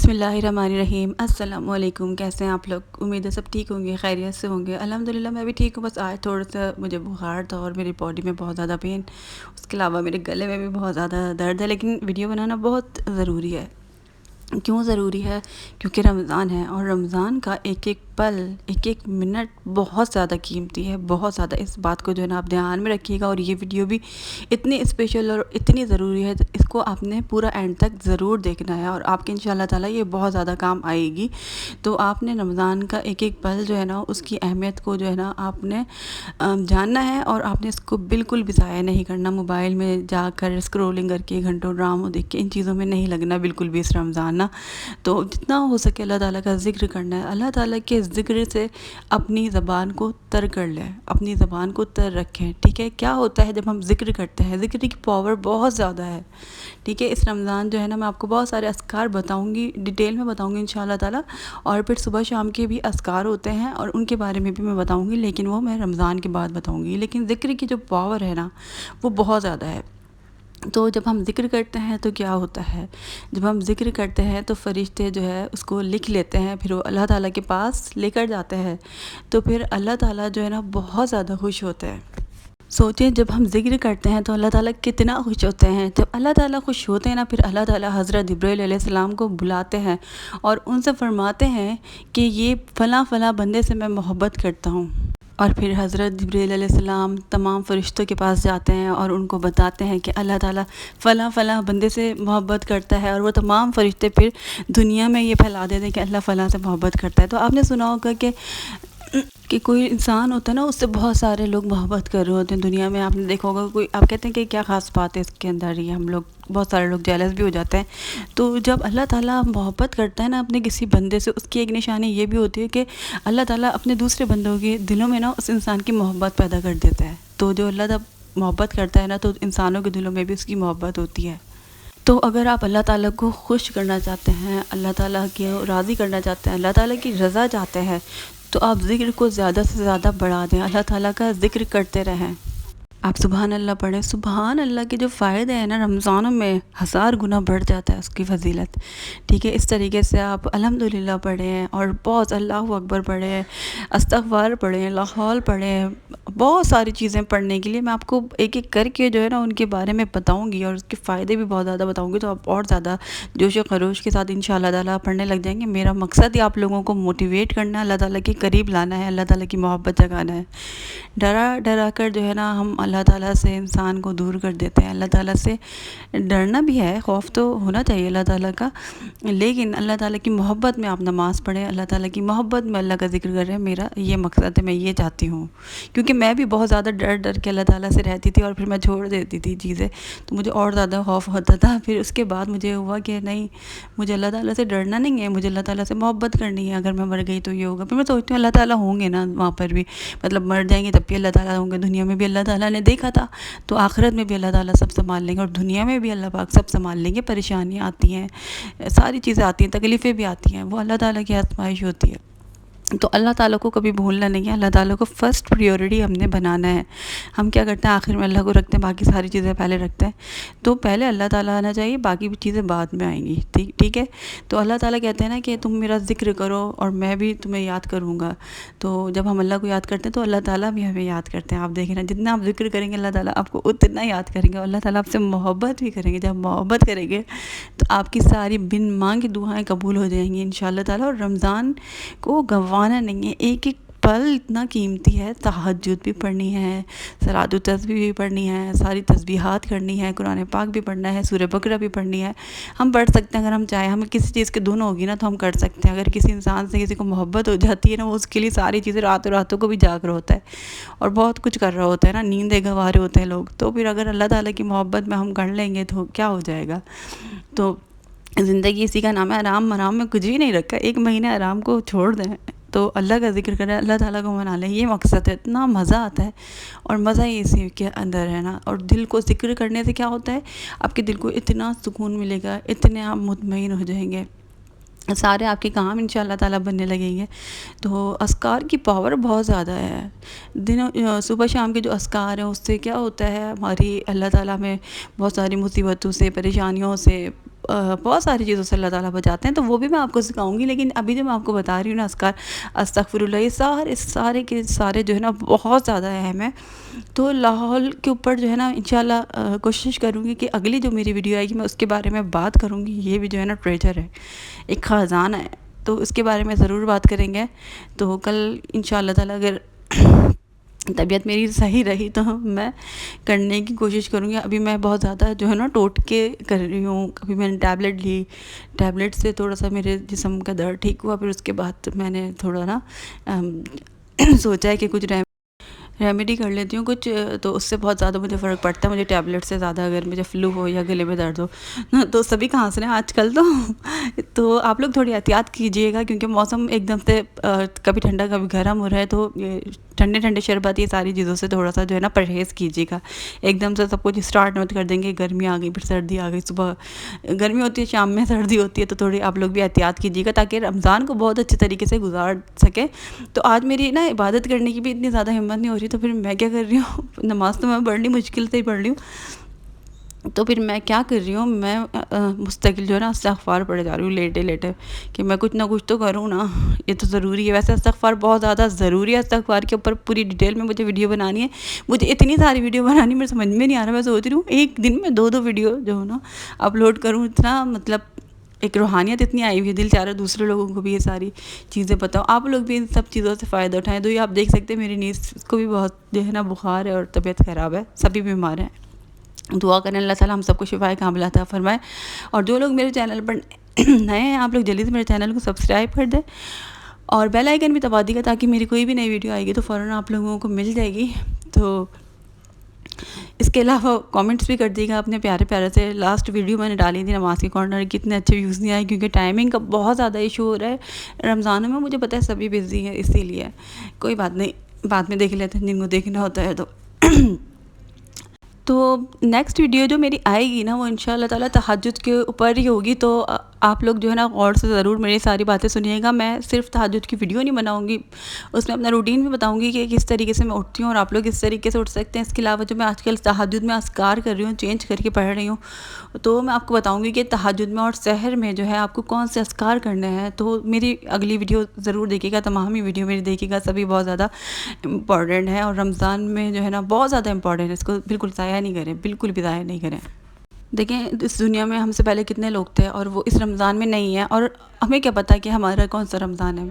بسم اللہ الرحمن الرحیم۔ السلام علیکم، کیسے ہیں آپ لوگ؟ امید ہے سب ٹھیک ہوں گے، خیریت سے ہوں گے۔ الحمدللہ میں بھی ٹھیک ہوں، بس آج تھوڑا سا مجھے بخار تھا اور میری باڈی میں بہت زیادہ پین، اس کے علاوہ میرے گلے میں بھی بہت زیادہ درد ہے، لیکن ویڈیو بنانا بہت ضروری ہے۔ کیوں ضروری ہے؟ کیونکہ رمضان ہے، اور رمضان کا ایک ایک پل، ایک ایک منٹ بہت زیادہ قیمتی ہے، بہت زیادہ۔ اس بات کو جو ہے نا آپ دھیان میں رکھیے گا، اور یہ ویڈیو بھی اتنی اسپیشل اور اتنی ضروری ہے، اس کو آپ نے پورا اینڈ تک ضرور دیکھنا ہے، اور آپ کے انشاءاللہ تعالیٰ یہ بہت زیادہ کام آئے گی۔ تو آپ نے رمضان کا ایک ایک پل جو ہے نا، اس کی اہمیت کو جو ہے نا آپ نے جاننا ہے، اور آپ نے اس کو بالکل بھی ضائع نہیں کرنا۔ موبائل میں جا کر اسکرولنگ کر کے گھنٹوں ڈراموں دیکھ کے ان چیزوں میں نہیں لگنا بالکل بھی اس رمضان نا۔ تو جتنا ہو سکے اللہ تعالیٰ کا ذکر کرنا ہے، اللہ تعالیٰ کے ذکر سے اپنی زبان کو تر کر لیں، اپنی زبان کو تر رکھیں، ٹھیک ہے؟ کیا ہوتا ہے جب ہم ذکر کرتے ہیں؟ ذکر کی پاور بہت زیادہ ہے، ٹھیک ہے؟ اس رمضان جو ہے نا، میں آپ کو بہت سارے اذکار بتاؤں گی، ڈیٹیل میں بتاؤں گی انشاءاللہ تعالیٰ، اور پھر صبح شام کے بھی اذکار ہوتے ہیں، اور ان کے بارے میں بھی میں بتاؤں گی، لیکن وہ میں رمضان کے بعد بتاؤں گی۔ لیکن ذکر کی جو پاور ہے نا، وہ بہت زیادہ ہے۔ تو جب ہم ذکر کرتے ہیں تو کیا ہوتا ہے؟ جب ہم ذکر کرتے ہیں تو فرشتے جو ہے اس کو لکھ لیتے ہیں، پھر وہ اللہ تعالیٰ کے پاس لے کر جاتے ہیں، تو پھر اللہ تعالیٰ جو ہے نا بہت زیادہ خوش ہوتے ہیں۔ سوچیں، جب ہم ذکر کرتے ہیں تو اللہ تعالیٰ کتنا خوش ہوتے ہیں۔ جب اللہ تعالیٰ خوش ہوتے ہیں نا، پھر اللہ تعالیٰ حضرت جبرائیل علیہ السلام کو بلاتے ہیں، اور ان سے فرماتے ہیں کہ یہ فلاں فلاں بندے سے میں محبت کرتا ہوں۔ اور پھر حضرت جبرائیل علیہ السلام تمام فرشتوں کے پاس جاتے ہیں اور ان کو بتاتے ہیں کہ اللہ تعالیٰ فلاں فلاں بندے سے محبت کرتا ہے، اور وہ تمام فرشتے پھر دنیا میں یہ پھیلا دیتے ہیں کہ اللہ فلاں سے محبت کرتا ہے۔ تو آپ نے سنا ہوگا کہ کوئی انسان ہوتا ہے نا، اس سے بہت سارے لوگ محبت کر رہے ہوتے ہیں دنیا میں۔ آپ نے دیکھا ہوگا، کوئی آپ کہتے ہیں کہ کیا خاص بات ہے اس کے اندر، یہ ہم لوگ بہت سارے لوگ جیلس بھی ہو جاتے ہیں۔ تو جب اللہ تعالیٰ محبت کرتا ہے نا اپنے کسی بندے سے، اس کی ایک نشانی یہ بھی ہوتی ہے کہ اللہ تعالیٰ اپنے دوسرے بندوں کے دلوں میں نا اس انسان کی محبت پیدا کر دیتا ہے۔ تو جو اللہ تعالیٰ محبت کرتا ہے نا، تو انسانوں کے دلوں میں بھی اس کی محبت ہوتی ہے۔ تو اگر آپ اللہ تعالیٰ کو خوش کرنا چاہتے ہیں، اللہ تعالیٰ کی راضی کرنا چاہتے ہیں، اللہ تعالیٰ کی رضا چاہتے ہیں، تو آپ ذکر کو زیادہ سے زیادہ بڑھا دیں، اللہ تعالیٰ کا ذکر کرتے رہیں۔ آپ سبحان اللہ پڑھیں۔ سبحان اللہ کے جو فائدے ہیں نا، رمضانوں میں 1000 گنا بڑھ جاتا ہے اس کی فضیلت، ٹھیک ہے؟ اس طریقے سے آپ الحمدللہ پڑھیں، اور بہت اللہ اکبر پڑھیں، استغفار پڑھیں، لا حول پڑھیں، بہت ساری چیزیں پڑھنے کے لیے میں آپ کو ایک ایک کر کے جو ہے نا ان کے بارے میں بتاؤں گی، اور اس کے فائدے بھی بہت زیادہ بتاؤں گی، تو آپ اور زیادہ جوش و خروش کے ساتھ انشاءاللہ تعالیٰ پڑھنے لگ جائیں گے۔ میرا مقصد ہی آپ لوگوں کو موٹیویٹ کرنا ہے، اللہ تعالیٰ کے قریب لانا ہے، اللہ تعالیٰ کی محبت جگانا ہے۔ ڈرا ڈرا کر جو ہے نا ہم اللہ تعالیٰ سے انسان کو دور کر دیتے ہیں۔ اللہ تعالیٰ سے ڈرنا بھی ہے، خوف تو ہونا چاہیے اللہ تعالیٰ کا، لیکن اللہ تعالیٰ کی محبت میں آپ نماز پڑھیں، اللہ تعالیٰ کی محبت میں اللہ کا ذکر کریں۔ میرا یہ مقصد ہے، میں یہ چاہتی ہوں، کیونکہ میں بھی بہت زیادہ ڈر ڈر کے اللہ تعالیٰ سے رہتی تھی، اور پھر میں چھوڑ دیتی تھی چیزیں، تو مجھے اور زیادہ خوف ہوتا تھا۔ پھر اس کے بعد مجھے ہوا کہ نہیں، مجھے اللہ تعالیٰ سے ڈرنا نہیں ہے، مجھے اللہ تعالیٰ سے محبت کرنی ہے۔ اگر میں مر گئی تو یہ ہوگا، پھر میں سوچتی ہوں اللہ تعالیٰ ہوں گے نا وہاں پر بھی، مطلب مر جائیں گے تب بھی اللہ تعالیٰ ہوں گے، دنیا میں بھی اللہ تعالیٰ نے دیکھا تھا، تو آخرت میں بھی اللہ تعالیٰ سب سنبھال لیں گے، اور دنیا میں بھی اللہ پاک سب سنبھال لیں گے۔ پریشانیاں آتی ہیں، ساری چیزیں آتی ہیں، تکلیفیں بھی آتی ہیں، وہ اللہ تعالیٰ کی آزمائش ہوتی ہے۔ تو اللہ تعالیٰ کو کبھی بھولنا نہیں ہے، اللہ تعالیٰ کو فرسٹ پریورٹی ہم نے بنانا ہے۔ ہم کیا کرتے ہیں، آخر میں اللہ کو رکھتے ہیں، باقی ساری چیزیں پہلے رکھتے ہیں۔ تو پہلے اللہ تعالیٰ آنا چاہیے، باقی بھی چیزیں بعد میں آئیں گی، ٹھیک ہے؟ تو اللہ تعالیٰ کہتے ہیں نا کہ تم میرا ذکر کرو اور میں بھی تمہیں یاد کروں گا۔ تو جب ہم اللہ کو یاد کرتے ہیں تو اللہ تعالیٰ بھی ہمیں یاد کرتے ہیں۔ آپ دیکھیں نا، جتنا آپ ذکر کریں گے اللہ تعالیٰ آپ کو اتنا یاد کریں گے، اور اللہ تعالیٰ آپ سے محبت بھی کریں گے۔ جب محبت کریں گے تو آپ کی ساری بن مانگی دعائیں قبول ہو جائیں گی انشاءاللہ تعالیٰ۔ اور رمضان کو گنوانا نہیں ہے، ایک ایک پل اتنا قیمتی ہے۔ تہجد بھی پڑھنی ہے، صلاۃ و تسبیح بھی پڑھنی ہے، ساری تسبیحات کرنی ہے، قرآن پاک بھی پڑھنا ہے، سورہ بقرہ بھی پڑھنی ہے۔ ہم پڑھ سکتے ہیں اگر ہم چاہیں، ہمیں کسی چیز کے دونوں ہوگی نا تو ہم کر سکتے ہیں۔ اگر کسی انسان سے کسی کو محبت ہو جاتی ہے نا، وہ اس کے لیے ساری چیزیں راتوں راتوں کو بھی جاگ رہا ہوتا ہے، اور بہت کچھ کر رہا ہوتا ہے نا، نیندیں گنوا رہے ہوتے ہیں لوگ۔ تو پھر اگر اللہ تعالیٰ کی محبت میں ہم کر لیں گے تو کیا ہو جائے گا؟ تو زندگی اسی کا نام ہے آرام۔ آرام میں کچھ بھی نہیں رکھا، ایک مہینے آرام کو چھوڑ دیں، تو اللہ کا ذکر کریں، اللہ تعالیٰ کو منا لیں، یہ مقصد ہے۔ اتنا مزہ آتا ہے، اور مزہ ہی اسی کے اندر ہے نا۔ اور دل کو ذکر کرنے سے کیا ہوتا ہے، آپ کے دل کو اتنا سکون ملے گا، اتنے آپ مطمئن ہو جائیں گے، سارے آپ کے کام انشاءاللہ تعالیٰ بننے لگیں گے۔ تو اذکار کی پاور بہت زیادہ ہے۔ صبح شام کے جو اذکار ہیں اس سے کیا ہوتا ہے، ہماری اللہ تعالیٰ میں بہت ساری مصیبتوں سے، پریشانیوں سے، بہت ساری چیزوں سے اللہ تعالیٰ بچاتے ہیں، تو وہ بھی میں آپ کو سکھاؤں گی، لیکن ابھی جو میں آپ کو بتا رہی ہوں نا اذکار، استغفر اللہ، یہ سارے کے سارے جو ہے نا بہت زیادہ اہم ہیں۔ تو لاہور کے اوپر جو ہے نا انشاءاللہ کوشش کروں گی کہ اگلی جو میری ویڈیو آئے گی میں اس کے بارے میں بات کروں گی۔ یہ بھی جو ہے نا ٹریجر ہے، ایک خزانہ ہے، تو اس کے بارے میں ضرور بات کریں گے۔ تو کل انشاءاللہ تعالیٰ اگر طبیعت میری صحیح رہی تو میں کرنے کی کوشش کروں گی۔ ابھی میں بہت زیادہ جو ہے نا ٹوٹ کے کر رہی ہوں۔ ابھی میں نے ٹیبلٹ لی، ٹیبلٹ سے تھوڑا سا میرے جسم کا درد ٹھیک ہوا، پھر اس کے بعد میں نے تھوڑا نا سوچا ہے کہ کچھ ریمیڈی کر لیتی ہوں کچھ، تو اس سے بہت زیادہ مجھے فرق پڑتا ہے۔ مجھے ٹیبلٹ سے زیادہ اگر مجھے فلو ہو یا گلے میں درد ہو تو سبھی کہاں سے ہیں آج کل تو آپ لوگ تھوڑی احتیاط کیجئے گا، کیونکہ موسم ایک دم سے کبھی ٹھنڈا کبھی گرم ہو رہا ہے، تو یہ ٹھنڈے شربت یہ ساری چیزوں سے تھوڑا سا جو ہے نا پرہیز کیجیے گا۔ ایک دم سے سب کچھ اسٹارٹ مت کر دیں گے، گرمی آ گئی پھر سردی آ گئی، صبح گرمی ہوتی ہے شام میں سردی ہوتی ہے، تو تھوڑی آپ لوگ بھی احتیاط کیجیے گا تاکہ رمضان کو بہت اچھے طریقے سے گزار سکے۔ تو آج میری نا عبادت کرنے کی بھی اتنی زیادہ ہمت نہیں ہو رہی، تو پھر میں کیا کر رہی ہوں، نماز تو میں پڑھ لی، مشکل سے ہی پڑھ لی ہوں، تو پھر میں کیا کر رہی ہوں، میں مستقل جو ہے نا استغفار پڑھے جا رہی ہوں لیٹے کہ میں کچھ نہ کچھ تو کروں نا، یہ تو ضروری ہے۔ ویسے استغفار بہت زیادہ ضروری ہے، استغفار کے اوپر پوری ڈیٹیل میں مجھے ویڈیو بنانی ہے، مجھے اتنی ساری ویڈیو بنانی میرے سمجھ میں نہیں آ رہا۔ میں سوچ رہی ہوں ایک دن میں 2 ویڈیو جو ہے نا اپلوڈ کروں، اتنا مطلب ایک روحانیت اتنی آئی ہوئی ہے، دل چاہ رہا ہے دوسرے لوگوں کو بھی یہ ساری چیزیں بتاؤ، آپ لوگ بھی ان سب چیزوں سے فائدہ اٹھائیں۔ تو یہ آپ دیکھ سکتے ہیں میری نیس کو بھی بہت جو ہے نا بخار ہے اور طبیعت خراب ہے، سبھی بیمار ہیں۔ دعا کریں اللہ تعالیٰ ہم سب کو شفائے کاملہ عطا فرمائے۔ اور جو لوگ میرے چینل پر نئے ہیں، آپ لوگ جلدی سے میرے چینل کو سبسکرائب کر دیں اور بیل آئیکن بھی دبا دیجیے گا، تاکہ میری کوئی بھی نئی ویڈیو آئے گی تو فوراً آپ لوگوں کو مل جائے گی۔ تو اس کے علاوہ کامنٹس بھی کر دیے گا اپنے پیارے سے۔ لاسٹ ویڈیو میں نے ڈالی تھی نماز کی کارنر کی، اتنے اچھے ویوز نہیں آئے، کیونکہ ٹائمنگ کا بہت زیادہ ایشو ہو رہا ہے رمضان میں، مجھے پتہ ہے سبھی بزی ہیں، اسی لیے کوئی بات نہیں، بعد میں دیکھ لیتے ہیں جن کو دیکھنا ہوتا ہے تو نیکسٹ ویڈیو جو میری آئے گی نا وہ انشاءاللہ تعالیٰ تہجد کے اوپر ہی ہوگی، تو آپ لوگ جو ہے نا غور سے ضرور میری ساری باتیں سنیے گا۔ میں صرف تہجد کی ویڈیو نہیں بناؤں گی، اس میں اپنا روٹین بھی بتاؤں گی کہ کس طریقے سے میں اٹھتی ہوں اور آپ لوگ اس طریقے سے اٹھ سکتے ہیں۔ اس کے علاوہ جو میں آج کل تہجد میں اذکار کر رہی ہوں، چینج کر کے پڑھ رہی ہوں، تو میں آپ کو بتاؤں گی کہ تہجد میں اور سحر میں جو ہے آپ کو کون سے اذکار کرنے ہیں۔ تو میری اگلی ویڈیو ضرور دیکھیے گا، تمام ہی ویڈیو میری دیکھیے گا، سبھی بہت زیادہ امپورٹنٹ ہے، اور رمضان میں جو ہے نا بہت زیادہ امپورٹنٹ ہے، اس کو بالکل ضائع نہیں کریں، بالکل بھی ضائع نہیں کریں۔ دیکھیں اس دنیا میں ہم سے پہلے کتنے لوگ تھے اور وہ اس رمضان میں نہیں ہیں، اور ہمیں کیا پتہ کہ ہمارا کون سا رمضان ہے۔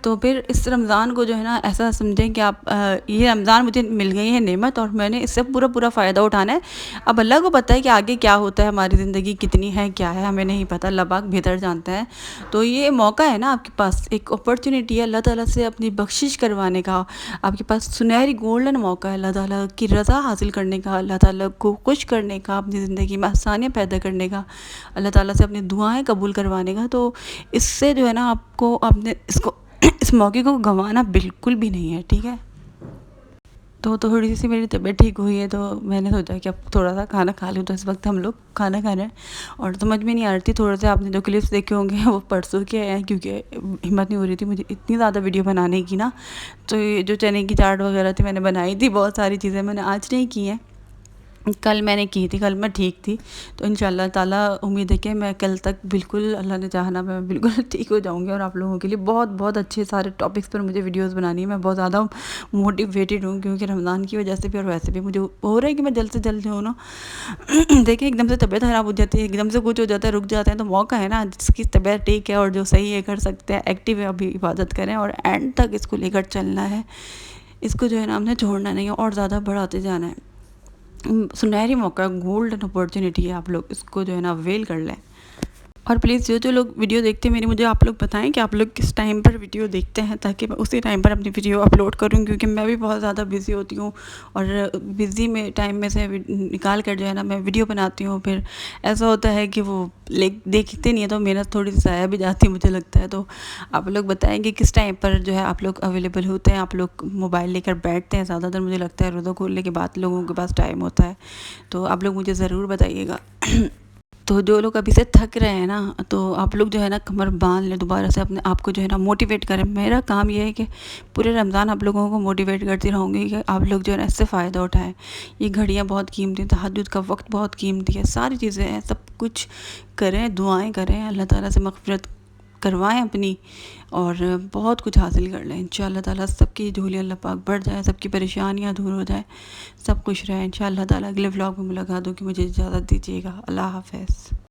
تو پھر اس رمضان کو جو ہے نا ایسا سمجھیں کہ آپ یہ رمضان مجھے مل گئی ہے نعمت، اور میں نے اس سے پورا فائدہ اٹھانا ہے۔ اب اللہ کو پتہ ہے کہ آگے کیا ہوتا ہے، ہماری زندگی کتنی ہے کیا ہے ہمیں نہیں پتہ، اللہ پاک بہتر جانتا ہے۔ تو یہ موقع ہے نا آپ کے پاس، ایک اپرچونٹی ہے اللہ تعالیٰ سے اپنی بخشش کروانے کا، آپ کے پاس سنہری گولڈن موقع ہے اللہ تعالیٰ کی رضا حاصل کرنے کا، اللہ تعالیٰ کو خوش کرنے کا، اپنی زندگی میں آسانیاں پیدا کرنے کا، اللہ تعالیٰ سے اپنی دعائیں قبول کروانے کا۔ تو اس سے جو ہے نا آپ کو اپنے اس موقع کو گنوانا بالکل بھی نہیں ہے، ٹھیک ہے۔ تو تھوڑی سی میری طبیعت ٹھیک ہوئی ہے، تو میں نے سوچا کہ اب تھوڑا سا کھانا کھا لوں، تو اس وقت ہم لوگ کھانا کھا رہے ہیں، اور سمجھ میں نہیں آ رہی تھی، تھوڑے سے آپ نے جو کلپس دیکھے ہوں گے وہ پرسوں کے ہیں، کیونکہ ہمت نہیں ہو رہی تھی مجھے اتنی زیادہ ویڈیو بنانے کی نا۔ تو یہ جو چنے کی چاٹ وغیرہ تھی میں نے بنائی تھی، بہت ساری چیزیں میں نے آج نہیں کی ہیں، کل میں نے کی تھی، کل میں ٹھیک تھی۔ تو انشاءاللہ تعالیٰ امید ہے کہ میں کل تک بالکل اللہ نے چاہنا میں بالکل ٹھیک ہو جاؤں گی، اور آپ لوگوں کے لیے بہت اچھے سارے ٹاپکس پر مجھے ویڈیوز بنانی ہے۔ میں بہت زیادہ موٹیویٹڈ ہوں، کیونکہ رمضان کی وجہ سے بھی اور ویسے بھی مجھے ہو رہا ہے کہ میں جلد سے جلد جو ہوں نا دیکھیں ایک دم سے طبیعت خراب ہو جاتی ہے، ایک دم سے کچھ ہو جاتا ہے، رک جاتے ہیں، تو موقع ہے نا جس کی طبیعت ٹھیک ہے اور جو صحیح ہے کر سکتے ہیں، ایکٹیو ہے، ابھی عبادت کریں اور اینڈ تک اس کو لے کر چلنا ہے، اس کو جو ہے نا ہم نے چھوڑنا نہیں ہے اور زیادہ بڑھاتے جانا ہے۔ سنہری موقع، گولڈن اپورچونٹی ہے، آپ لوگ اس کو جو ہے نا ویل کر لیں۔ اور پلیز جو لوگ ویڈیو دیکھتے ہیں میری، مجھے آپ لوگ بتائیں کہ آپ لوگ کس ٹائم پر ویڈیو دیکھتے ہیں، تاکہ میں اسی ٹائم پر اپنی ویڈیو اپلوڈ کروں، کیونکہ میں بھی بہت زیادہ بزی ہوتی ہوں، اور بزی میں ٹائم میں سے نکال کر جو ہے نا میں ویڈیو بناتی ہوں، پھر ایسا ہوتا ہے کہ وہ دیکھتے نہیں ہیں، تو محنت تھوڑی سی ضائع بھی جاتی ہے مجھے لگتا ہے۔ تو آپ لوگ بتائیں کہ کس ٹائم پر جو ہے آپ لوگ اویلیبل ہوتے ہیں، آپ لوگ موبائل لے کر بیٹھتے ہیں، زیادہ تر مجھے لگتا ہے روزہ کھولنے کے بعد لوگوں کے پاس ٹائم ہوتا ہے، تو آپ لوگ مجھے ضرور بتائیے گا۔ تو جو لوگ ابھی سے تھک رہے ہیں نا، تو آپ لوگ جو ہے نا کمر باندھ لیں، دوبارہ سے اپنے آپ کو جو ہے نا موٹیویٹ کریں. میرا کام یہ ہے کہ پورے رمضان آپ لوگوں کو موٹیویٹ کرتی رہوں گی کہ آپ لوگ جو ہے نا اس سے فائدہ اٹھائیں. یہ گھڑیاں بہت قیمتی ہیں، تہجد کا وقت بہت قیمتی ہے، ساری چیزیں ہیں، سب کچھ کریں، دعائیں کریں، اللہ تعالیٰ سے مغفرت کروائیں اپنی، اور بہت کچھ حاصل کر لیں انشاءاللہ تعالیٰ. سب کی جھولی اللہ پاک بڑھ جائے، سب کی پریشانیاں دور ہو جائیں، سب خوش رہیں انشاءاللہ تعالیٰ. اگلے ولاگ میں ملاقات ہوگی، مجھے اجازت دیجیے گا. اللہ حافظ.